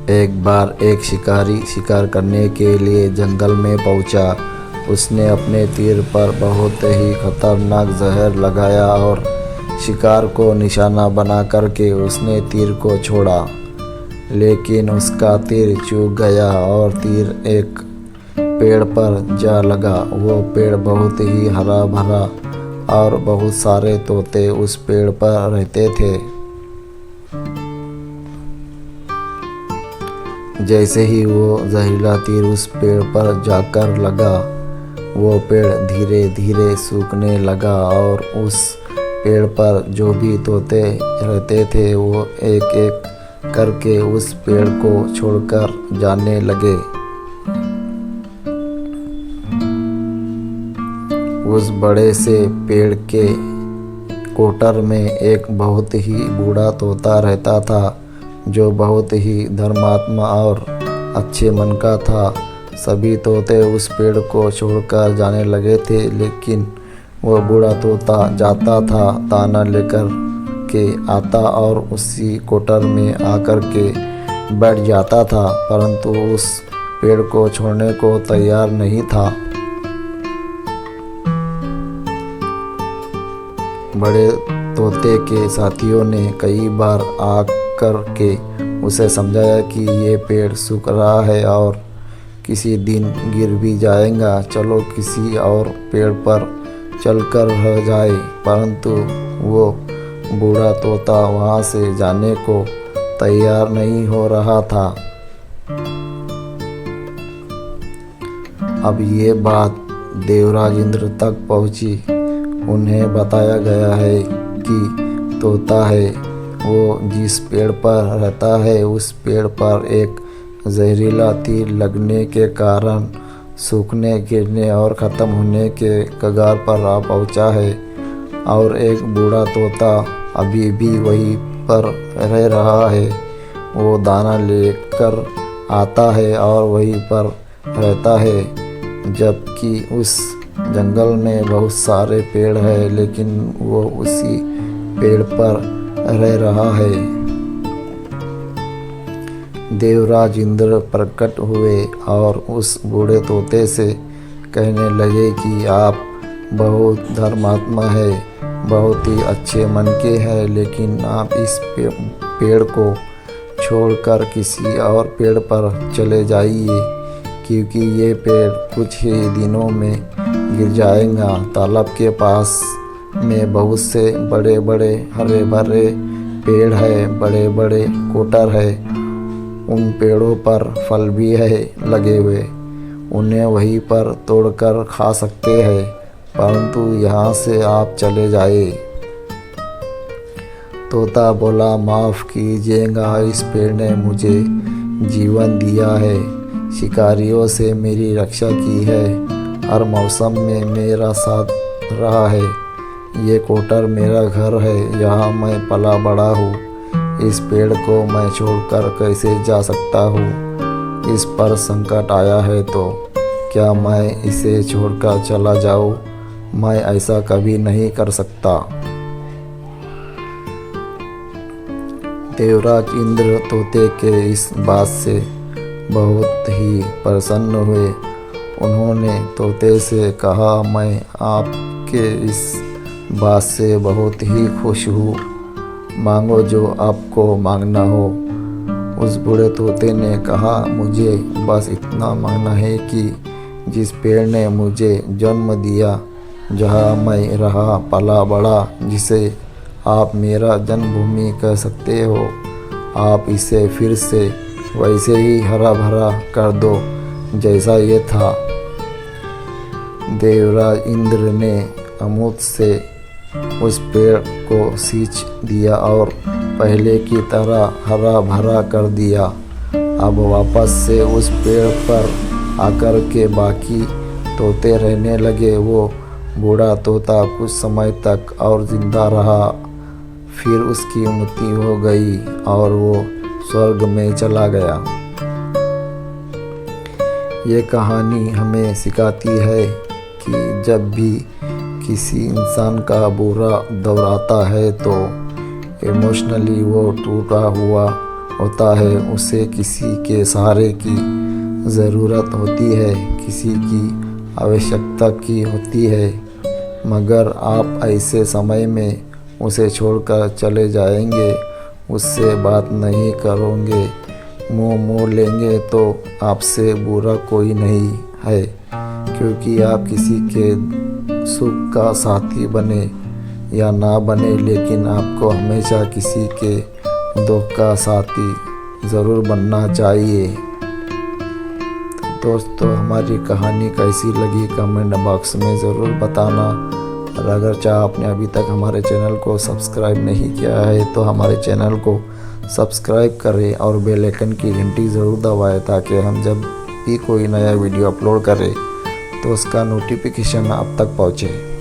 एक बार एक शिकारी शिकार करने के लिए जंगल में पहुंचा। उसने अपने तीर पर बहुत ही खतरनाक जहर लगाया और शिकार को निशाना बना करके उसने तीर को छोड़ा। लेकिन उसका तीर चूक गया और तीर एक पेड़ पर जा लगा। वो पेड़ बहुत ही हरा भरा और बहुत सारे तोते उस पेड़ पर रहते थे। जैसे ही वो जहरीला तीर उस पेड़ पर जाकर लगा, वो पेड़ धीरे धीरे सूखने लगा और उस पेड़ पर जो भी तोते रहते थे वो एक एक करके उस पेड़ को छोड़कर जाने लगे। उस बड़े से पेड़ के कोटर में एक बहुत ही बूढ़ा तोता रहता था, जो बहुत ही धर्मात्मा और अच्छे मन का था। सभी तोते उस पेड़ को छोड़कर जाने लगे थे, लेकिन वो बूढ़ा तोता जाता था, दाना लेकर के आता और उसी कोटर में आकर के बैठ जाता था, परंतु उस पेड़ को छोड़ने को तैयार नहीं था। बड़े तोते के साथियों ने कई बार आकर के उसे समझाया कि ये पेड़ सूख रहा है और किसी दिन गिर भी जाएगा, चलो किसी और पेड़ पर चलकर रह जाए, परंतु वो बूढ़ा तोता वहाँ से जाने को तैयार नहीं हो रहा था। अब ये बात देवराज इंद्र तक पहुँची। उन्हें बताया गया है कि तोता है वो जिस पेड़ पर रहता है उस पेड़ पर एक जहरीला तीर लगने के कारण सूखने, गिरने और ख़त्म होने के कगार पर आ पहुंचा है, और एक बूढ़ा तोता अभी भी वहीं पर रह रहा है। वो दाना लेकर आता है और वहीं पर रहता है, जबकि उस जंगल में बहुत सारे पेड़ हैं, लेकिन वो उसी पेड़ पर रह रहा है। देवराज इंद्र प्रकट हुए और उस बूढ़े तोते से कहने लगे कि आप बहुत धर्मात्मा है, बहुत ही अच्छे मन के हैं, लेकिन आप इस पेड़ को छोड़कर किसी और पेड़ पर चले जाइए, क्योंकि ये पेड़ कुछ ही दिनों में गिर जाएगा। तालाब के पास में बहुत से बड़े बड़े हरे भरे पेड़ है, बड़े बड़े कोटर है, उन पेड़ों पर फल भी है लगे हुए, उन्हें वहीं पर तोड़कर खा सकते हैं, परंतु यहाँ से आप चले जाए। तोता बोला, माफ़ कीजिएगा, इस पेड़ ने मुझे जीवन दिया है, शिकारियों से मेरी रक्षा की है, हर मौसम में मेरा साथ रहा है, ये कोटर मेरा घर है, यहाँ मैं पला बड़ा हूँ, इस पेड़ को मैं छोड़कर कैसे जा सकता हूँ। इस पर संकट आया है तो क्या मैं इसे छोड़कर चला जाऊँ? मैं ऐसा कभी नहीं कर सकता। देवराज इंद्र तोते के इस बात से बहुत ही प्रसन्न हुए। उन्होंने तोते से कहा, मैं आपके इस बात से बहुत ही खुश हूँ, मांगो जो आपको मांगना हो। उस बूढ़े तोते ने कहा, मुझे बस इतना मांगना है कि जिस पेड़ ने मुझे जन्म दिया, जहाँ मैं रहा पला बड़ा, जिसे आप मेरा जन्मभूमि कह सकते हो, आप इसे फिर से वैसे ही हरा भरा कर दो जैसा ये था। देवराज इंद्र ने अमूत से उस पेड़ को सींच दिया और पहले की तरह हरा भरा कर दिया। अब वापस से उस पेड़ पर आकर के बाकी तोते रहने लगे। वो बूढ़ा तोता कुछ समय तक और जिंदा रहा, फिर उसकी मृत्यु हो गई और वो स्वर्ग में चला गया। ये कहानी हमें सिखाती है कि जब भी किसी इंसान का बुरा दौर आता है तो इमोशनली वो टूटा हुआ होता है उसे किसी के सहारे की ज़रूरत होती है, किसी की आवश्यकता की होती है, मगर आप ऐसे समय में उसे छोड़कर चले जाएंगे, उससे बात नहीं करोगे, मुंह मोड़ लेंगे तो आपसे बुरा कोई नहीं है, क्योंकि आप किसी के सुख का साथी बने या ना बने, लेकिन आपको हमेशा किसी के दुख का साथी ज़रूर बनना चाहिए। दोस्तों, हमारी कहानी कैसी लगी कमेंट बॉक्स में ज़रूर बताना, और अगर चाहे आपने अभी तक हमारे चैनल को सब्सक्राइब नहीं किया है तो हमारे चैनल को सब्सक्राइब करें और बेल आइकन की घंटी ज़रूर दबाएं, ताकि हम जब भी कोई नया वीडियो अपलोड करें तो उसका नोटिफिकेशन आप तक पहुँचे।